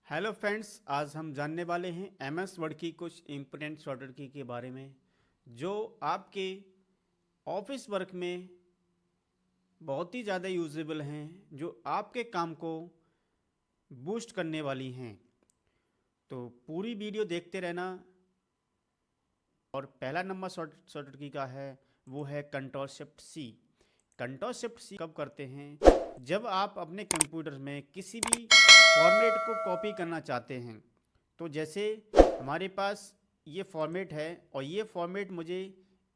Hello friends, आज हम जानने वाले हैं एमएस वर्ड की कुछ इम्पोर्टेंट शॉर्टकट की के बारे में जो आपके ऑफिस वर्क में बहुत ही ज़्यादा यूजेबल हैं, जो आपके काम को बूस्ट करने वाली हैं। तो पूरी वीडियो देखते रहना। और पहला नंबर शॉर्टकट की का है वो है control shift C. Control shift C कब करते हैं? जब आप अपने कंप्यूटर में किसी भी फॉर्मेट को कॉपी करना चाहते हैं। तो जैसे हमारे पास ये फॉर्मेट है और ये फॉर्मेट मुझे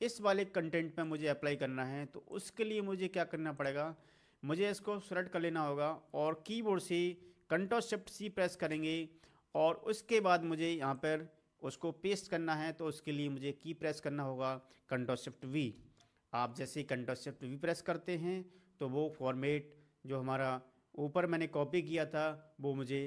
इस वाले कंटेंट में मुझे अप्लाई करना है, तो उसके लिए मुझे क्या करना पड़ेगा? मुझे इसको सेलेक्ट कर लेना होगा और कीबोर्ड से कंट्रोल शिफ्ट सी प्रेस करेंगे और उसके बाद मुझे यहाँ पर उसको पेस्ट करना है। तो उसके लिए मुझे की प्रेस करना होगा कंट्रोल शिफ्ट वी। आप जैसे ही कंट्रोल शिफ्ट वी प्रेस करते हैं तो वो फॉर्मेट जो हमारा ऊपर मैंने कॉपी किया था वो मुझे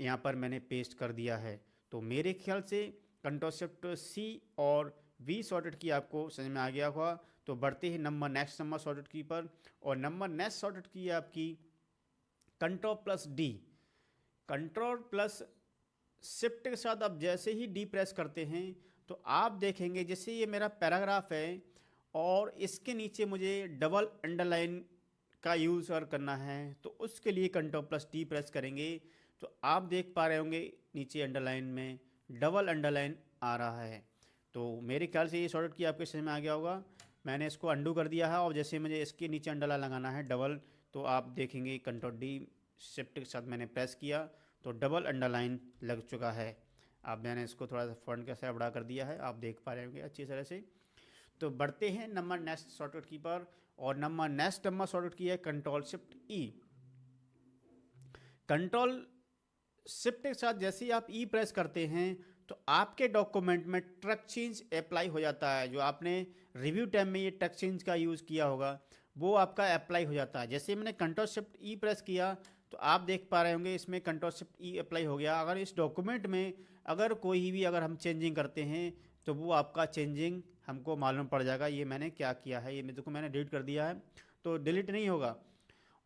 यहाँ पर मैंने पेस्ट कर दिया है। तो मेरे ख्याल से कंट्रोल शिफ्ट सी और वी शॉर्टकट की आपको समझ में आ गया होगा। तो बढ़ते हैं नेक्स्ट नंबर शॉर्टकट की पर। और नंबर नेक्स्ट शॉर्टकट की है आपकी control plus D. Control plus shift के साथ आप जैसे ही डी प्रेस करते हैं तो आप देखेंगे जैसे ये मेरा पैराग्राफ है और इसके नीचे मुझे डबल अंडरलाइन का यूज़ और करना है। तो उसके लिए कंट्रोल प्लस डी प्रेस करेंगे तो आप देख पा रहे होंगे नीचे अंडरलाइन में डबल अंडरलाइन आ रहा है। तो मेरे ख्याल से ये शॉर्टकट की आपके समझ में आ गया होगा। मैंने इसको अंडू कर दिया है और जैसे मुझे इसके नीचे अंडरलाइन लगाना है डबल, तो आप देखेंगे कंट्रोल डी शिफ्ट के साथ मैंने प्रेस किया तो डबल अंडरलाइन लग चुका है। अब मैंने इसको थोड़ा सा फॉन्ट का साइज बड़ा कर दिया है, आप देख पा रहे होंगे अच्छी तरह से। तो बढ़ते हैं नंबर नेक्स्ट शॉर्टकट की पर। और नेक्स्ट नंबर शॉर्टकट की है कंट्रोल शिफ्ट ई। कंट्रोल शिफ्ट के साथ जैसे ही आप ई प्रेस करते हैं तो आपके डॉक्यूमेंट में ट्रक चेंज अप्लाई हो जाता है। जो आपने रिव्यू टाइम में ये ट्रक चेंज का यूज़ किया होगा वो आपका अप्लाई हो जाता है। जैसे मैंने कंट्रोल शिफ्ट ई प्रेस किया तो आप देख पा रहे होंगे इसमें कंट्रोल शिफ्ट ई अप्लाई हो गया। अगर इस डॉक्यूमेंट में अगर कोई भी अगर हम चेंजिंग करते हैं तो वो आपका चेंजिंग हमको मालूम पड़ जाएगा। ये मैंने क्या किया है, ये मेरे को मैंने डिलीट कर दिया है तो डिलीट नहीं होगा।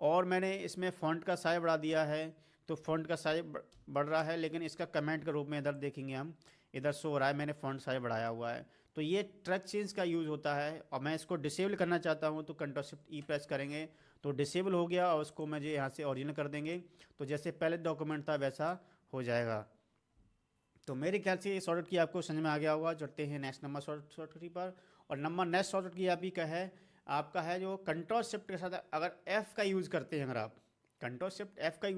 और मैंने इसमें फ़ॉन्ट का साइज बढ़ा दिया है तो फ़ॉन्ट का साइज बढ़ रहा है, लेकिन इसका कमेंट के रूप में इधर देखेंगे हम, इधर शो हो रहा है मैंने फ़ॉन्ट साइज बढ़ाया हुआ है। तो ये ट्रैक चेंज का यूज़ होता है और मैं इसको डिसेबल करना चाहता हूँ तो कंट्रोल शिफ्ट ई प्रेस करेंगे तो डिसेबल हो गया और उसको मुझे यहाँ से ओरिजिनल कर देंगे। तो जैसे पहले डॉक्यूमेंट था वैसा हो जाएगा। तो मेरे ख्याल से ये शॉर्टकट की आपको समझ में आ गया होगा। चढ़ते हैं नेक्स्ट नंबर शॉर्टकट की पर। और नंबर नेक्स्ट शॉर्टकट की आप ही का है आपका है जो कंट्रोल शिफ्ट के साथ अगर एफ़ का यूज़ करते हैं। अगर आप कंट्रोल शिफ्ट एफ़ का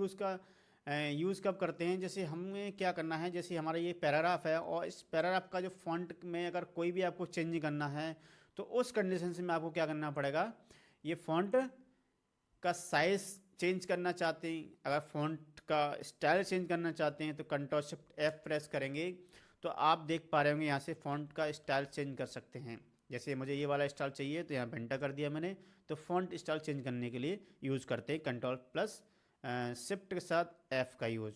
यूज़ कब करते हैं? जैसे हमें क्या करना है, जैसे हमारा ये पैराग्राफ है और इस पैराग्राफ का जो फॉन्ट में अगर कोई भी आपको चेंज करना है तो उस कंडीशन से में आपको क्या करना पड़ेगा, ये फॉन्ट का साइज़ चेंज करना चाहते हैं, अगर फॉन्ट का स्टाइल चेंज करना चाहते हैं तो कंट्रोल शिफ्ट एफ प्रेस करेंगे तो आप देख पा रहे होंगे यहाँ से फॉन्ट का स्टाइल चेंज कर सकते हैं। जैसे मुझे ये वाला स्टाइल चाहिए तो यहाँ घंटा कर दिया मैंने। तो फॉन्ट स्टाइल चेंज करने के लिए यूज़ करते हैं कंट्रोल प्लस शिफ्ट के साथ एफ का यूज़।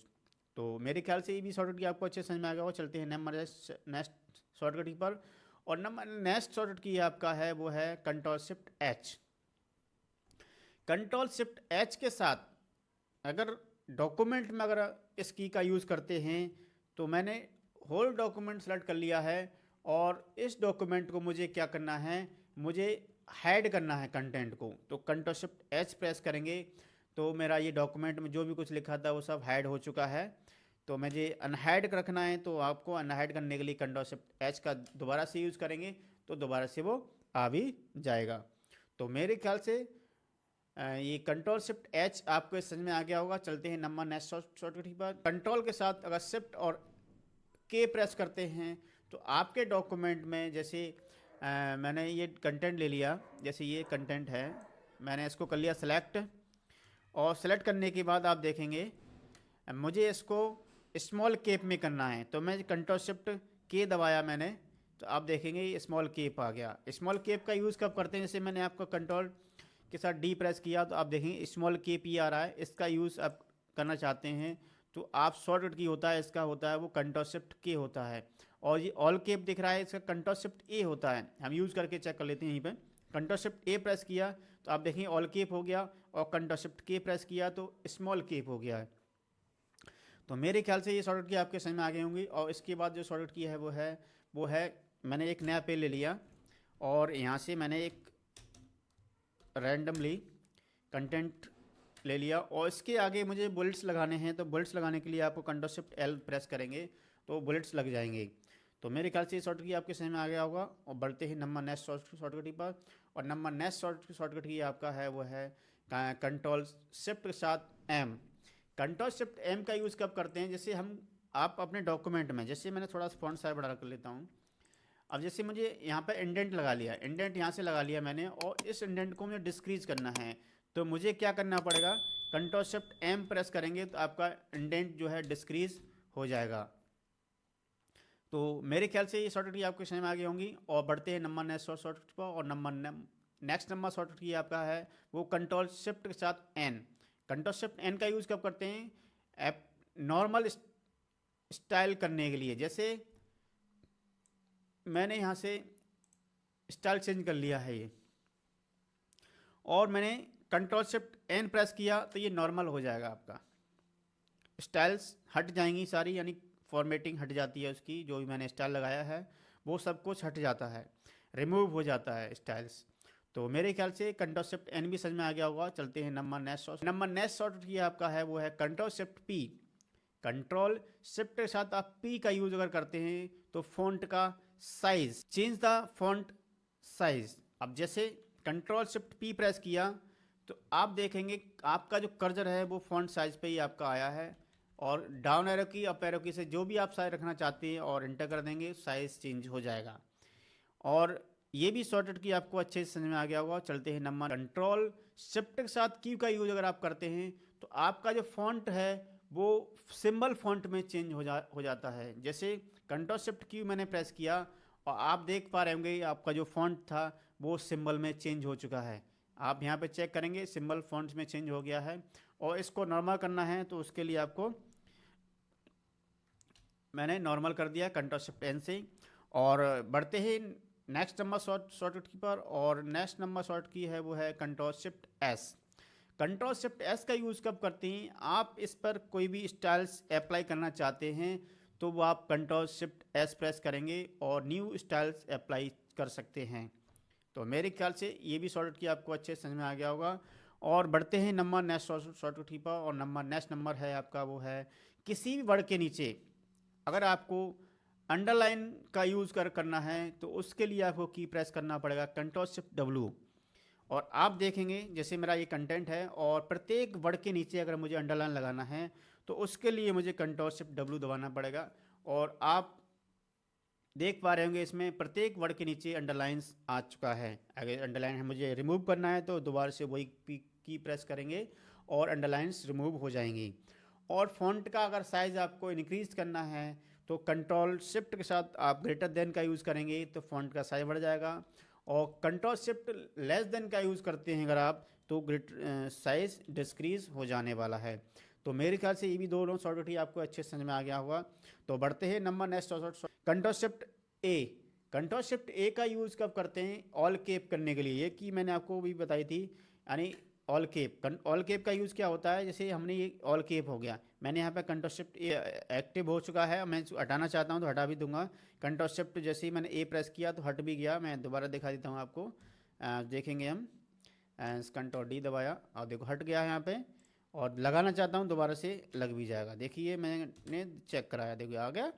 तो मेरे ख्याल से ये भी शॉर्टकट की आपको अच्छे समझ में आ गया होगा। चलते हैं नंबर नेक्स्ट शॉर्टकट की पर। और नंबर नेक्स्ट शॉर्टकट की आपका है वो है control shift H. Control shift H के साथ अगर डॉक्यूमेंट में अगर इस की का यूज़ करते हैं तो मैंने होल डॉक्यूमेंट सेलेक्ट कर लिया है और इस डॉक्यूमेंट को मुझे क्या करना है, मुझे हाइड करना है कंटेंट को। तो कंट्रोल शिफ्ट एच प्रेस करेंगे तो मेरा ये डॉक्यूमेंट में जो भी कुछ लिखा था वो सब हाइड हो चुका है। तो मुझे अनहाइड रखना है तो आपको अनहाइड करने के लिए कंट्रोल शिफ्ट एच का दोबारा से यूज़ करेंगे तो दोबारा से वो आ भी जाएगा। तो मेरे ख्याल से ये कंट्रोल शिफ्ट एच आपको समझ में आ गया होगा। चलते हैं नंबर नेक्स्ट शॉर्टकट की बात। कंट्रोल के साथ अगर शिफ्ट और के प्रेस करते हैं तो आपके डॉक्यूमेंट में जैसे मैंने ये कंटेंट ले लिया, जैसे ये कंटेंट है मैंने इसको कर लिया सेलेक्ट। और सेलेक्ट करने के बाद आप देखेंगे मुझे इसको स्मॉल केप में करना है तो मैं कंट्रोल शिफ्ट के दबाया मैंने तो आप देखेंगे स्मॉल केप आ गया। स्मॉल केप का यूज़ कब करते हैं? जैसे मैंने आपको कंट्रोल के साथ डी प्रेस किया तो आप देखेंगे स्मॉल केप ही आ रहा है। इसका यूज़ आप करना चाहते हैं तो आप शॉर्टकट की होता है, इसका होता है वो कंट्रोल शिफ्ट के होता है। और ये ऑल केप दिख रहा है, इसका कंट्रोल शिफ्ट ए होता है। हम यूज़ करके चेक कर लेते हैं। यहीं पर कंट्रोल शिफ्ट ए प्रेस किया तो आप देखेंगे ऑल केप हो गया और कंट्रोल शिफ्ट के प्रेस किया तो स्मॉल केप हो गया है। तो मेरे ख्याल से ये शॉर्टकट की आपके समझ में आ गई होंगी। और इसके बाद जो शॉर्टकट की है वो है मैंने एक नया पेज ले लिया और यहाँ से मैंने एक रैंडमली कंटेंट ले लिया और इसके आगे मुझे बुलेट्स लगाने हैं। तो बुलेट्स लगाने के लिए आपको कंट्रोल शिफ्ट एल प्रेस करेंगे तो बुलेट्स लग जाएंगे। तो मेरे ख्याल से ये शॉर्टकट की आपके समझ में आ गया होगा। और बढ़ते ही नंबर नेक्स्ट शॉर्टकट की पर। और नंबर नेक्स्ट शॉर्टकट की आपका है वो है कंट्रोल शिफ्ट के साथ एम। कंट्रोल शिफ्ट एम का यूज़ कब करते हैं, जैसे आप अपने डॉक्यूमेंट में, जैसे मैंने थोड़ा फॉन्ट साइज बड़ा कर लेता हूँ। अब जैसे मुझे यहाँ पर इंडेंट लगा लिया, इंडेंट यहाँ से लगा लिया मैंने और इस इंडेंट को मुझे डिस्क्रीज करना है। तो मुझे क्या करना पड़ेगा, कंट्रोल शिफ्ट एम प्रेस करेंगे तो आपका इंडेंट जो है डिस्क्रीज हो जाएगा। तो मेरे ख्याल से ये शॉर्टकट की आपको समझ में आ गई होंगी। और बढ़ते हैं नंबर नेक्स्ट शॉर्टकट पर। और नेक्स्ट नंबर शॉर्टकट की आपका है वो कंट्रोल शिफ्ट के साथ एन। कंट्रोल शिफ्ट एन का यूज़ कब करते हैं, ऐप नॉर्मल स्टाइल करने के लिए। जैसे मैंने यहाँ से स्टाइल चेंज कर लिया है ये और मैंने कंट्रोल शिफ्ट एन प्रेस किया तो ये नॉर्मल हो जाएगा, आपका स्टाइल्स हट जाएंगी सारी, यानी फॉर्मेटिंग हट जाती है उसकी, जो भी मैंने स्टाइल लगाया है वो सब कुछ हट जाता है, रिमूव हो जाता है स्टाइल्स। तो मेरे ख्याल से कंट्रोल शिफ्ट एन भी समझ में आ गया होगा। चलते हैं नंबर नेक्स्ट शॉर्टकट की आपका है वो है control shift P. Control shift के साथ आप पी का यूज अगर करते हैं तो फॉन्ट का size, change the font size. अब जैसे कंट्रोल शिफ्ट पी प्रेस किया तो आप देखेंगे आपका जो कर्सर है वो फॉन्ट साइज पे ही आपका आया है। और डाउन एरो की अप एरो की से जो भी आप साइज रखना चाहते हैं और इंटर कर देंगे, साइज चेंज हो जाएगा। और ये भी शॉर्टकट की आपको अच्छे से समझ में आ गया होगा। चलते हैं नंबर कंट्रोल शिफ्ट के साथ की का यूज अगर आप करते हैं तो आपका जो फॉन्ट है वो सिंबल फॉन्ट में चेंज हो जाता है। जैसे कंट्रोल शिफ्ट की मैंने प्रेस किया और आप देख पा रहे होंगे आपका जो फॉन्ट था वो सिंबल में चेंज हो चुका है। आप यहाँ पे चेक करेंगे सिंबल फॉन्ट में चेंज हो गया है। और इसको नॉर्मल करना है तो उसके लिए आपको मैंने नॉर्मल कर दिया कंट्रोल शिफ्ट एन से। और बढ़ते ही नेक्स्ट नंबर शॉर्टकट की पर। और नेक्स्ट नंबर शॉर्ट की है वो है control shift S. Control shift S का यूज़ कब करते हैं, आप इस पर कोई भी स्टाइल्स अप्लाई करना चाहते हैं तो वो आप कंट्रोल शिफ्ट एस प्रेस करेंगे और न्यू स्टाइल्स अप्लाई कर सकते हैं। तो मेरे ख्याल से ये भी शॉर्टकट की आपको अच्छे समझ में आ गया होगा। और बढ़ते हैं नंबर नेक्स्ट शॉर्टकट की पर। और नेक्स्ट नंबर है आपका वो है किसी भी वर्ड के नीचे अगर आपको अंडरलाइन का यूज़ करना है तो उसके लिए आपको की प्रेस करना पड़ेगा कंट्रोल शिफ्ट डब्ल्यू। और आप देखेंगे जैसे मेरा ये कंटेंट है और प्रत्येक वर्ड के नीचे अगर मुझे अंडरलाइन लगाना है तो उसके लिए मुझे कंट्रोल शिफ्ट डब्ल्यू दबाना पड़ेगा। और आप देख पा रहे होंगे इसमें प्रत्येक वर्ड के नीचे अंडरलाइंस आ चुका है। अगर अंडरलाइन है मुझे रिमूव करना है तो दोबारा से वही की प्रेस करेंगे और अंडरलाइंस रिमूव हो जाएंगी। और फॉन्ट का अगर साइज़ आपको इंक्रीज करना है तो कंट्रोल शिफ्ट के साथ आप ग्रेटर देन का यूज़ करेंगे तो फॉन्ट का साइज बढ़ जाएगा। और कंट्रोल शिफ्ट लेस देन का यूज़ करते हैं अगर आप तो साइज डिस्क्रीज हो जाने वाला है। तो मेरे ख्याल से ये भी दोनों शॉर्टकट ही आपको अच्छे समझ में आ गया होगा। तो बढ़ते हैं नंबर नेक्स्ट कंट्रोल शिफ्ट ए। कंट्रोल शिफ्ट ए का यूज़ कब करते हैं, ऑल केप करने के लिए, ये कि मैंने आपको भी बताई थी। यानी ऑल केप का यूज़ क्या होता है, जैसे हमने ये ऑल केप हो गया, मैंने यहाँ पे कंट्रोल शिफ्ट ए एक्टिव हो चुका है, मैं हटाना चाहता हूँ तो हटा भी दूंगा। कंट्रोल शिफ्ट जैसे ही मैंने ए प्रेस किया तो हट भी गया। मैं दोबारा दिखा देता हूँ आपको, देखेंगे हम कंट्रोल डी दबाया और देखो हट गया है यहाँ पे। और लगाना चाहता हूँ दोबारा से लग भी जाएगा, देखिए मैंने चेक कराया, देखिए आ गया।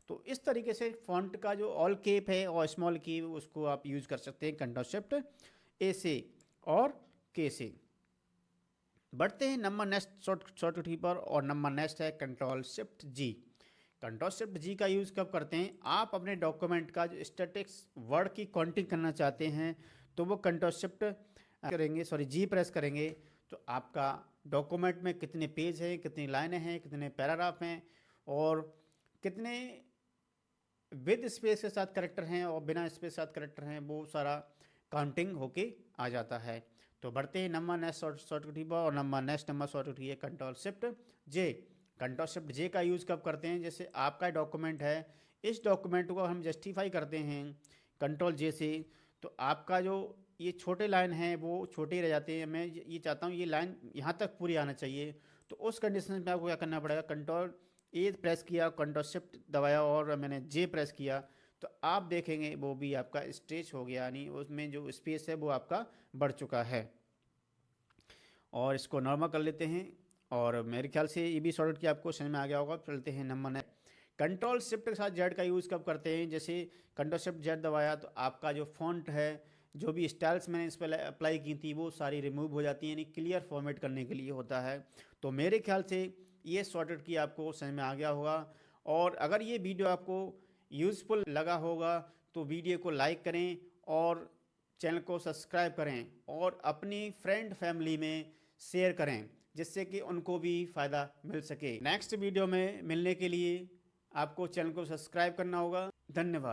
तो इस तरीके से फॉन्ट का जो ऑल केप है और स्मॉल की उसको आप यूज़ कर सकते हैं कंट्रोल शिफ्ट ए से और के से। बढ़ते हैं नंबर नेक्स्ट शॉर्टकट की पर। और नंबर नेक्स्ट है कंट्रोल शिफ्ट जी। कंट्रोल शिफ्ट जी का यूज़ कब करते हैं, आप अपने डॉक्यूमेंट का जो स्टैटिक्स वर्ड की काउंटिंग करना चाहते हैं तो वो कंट्रोल शिफ्ट करेंगे, सॉरी जी प्रेस करेंगे तो आपका डॉक्यूमेंट में कितने पेज हैं, कितनी लाइनें हैं, कितने पैराग्राफ हैं और कितने विद स्पेस के साथ करेक्टर हैं और बिना स्पेस के साथ करेक्टर हैं, वो सारा काउंटिंग होके आ जाता है। तो बढ़ते हैं नंबर नेक्स्ट शॉर्टकट की पर। और नेक्स्ट नंबर शॉर्टकट की है कंट्रोल शिफ्ट जे। कंट्रोल शिफ्ट जे का यूज़ कब करते हैं, जैसे आपका डॉक्यूमेंट है, इस डॉक्यूमेंट को हम जस्टिफाई करते हैं कंट्रोल जे से, तो आपका जो ये छोटे लाइन हैं वो छोटे ही रह जाते हैं। मैं ये चाहता हूँ ये लाइन यहाँ तक पूरी आना चाहिए, तो उस कंडीशन में आपको क्या करना पड़ेगा, कंट्रोल ए प्रेस किया, कंट्रोल शिफ्ट दबाया और मैंने जे प्रेस किया, तो आप देखेंगे वो भी आपका स्ट्रेच हो गया, यानी उसमें जो स्पेस है वो आपका बढ़ चुका है। और इसको नॉर्मल कर लेते हैं। और मेरे ख्याल से ये भी शॉर्टकट की आपको समझ में आ गया होगा। चलते हैं नंबर 9। कंट्रोल शिफ्ट के साथ जेड का यूज़ कब करते हैं? जैसे कंट्रोल शिफ्ट जेड दबाया तो आपका जो फॉन्ट है, जो भी स्टाइल्स मैंने इस पर अप्लाई की थी वो सारी रिमूव हो जाती हैं, यानी क्लियर फॉर्मेट करने के लिए होता है। तो मेरे ख्याल से ये शॉर्टकट की आपको समझ में आ गया होगा। और अगर ये वीडियो आपको यूज़फुल लगा होगा तो वीडियो को लाइक करें और चैनल को सब्सक्राइब करें और अपनी फ्रेंड फैमिली में शेयर करें, जिससे कि उनको भी फ़ायदा मिल सके। नेक्स्ट वीडियो में मिलने के लिए आपको चैनल को सब्सक्राइब करना होगा। धन्यवाद।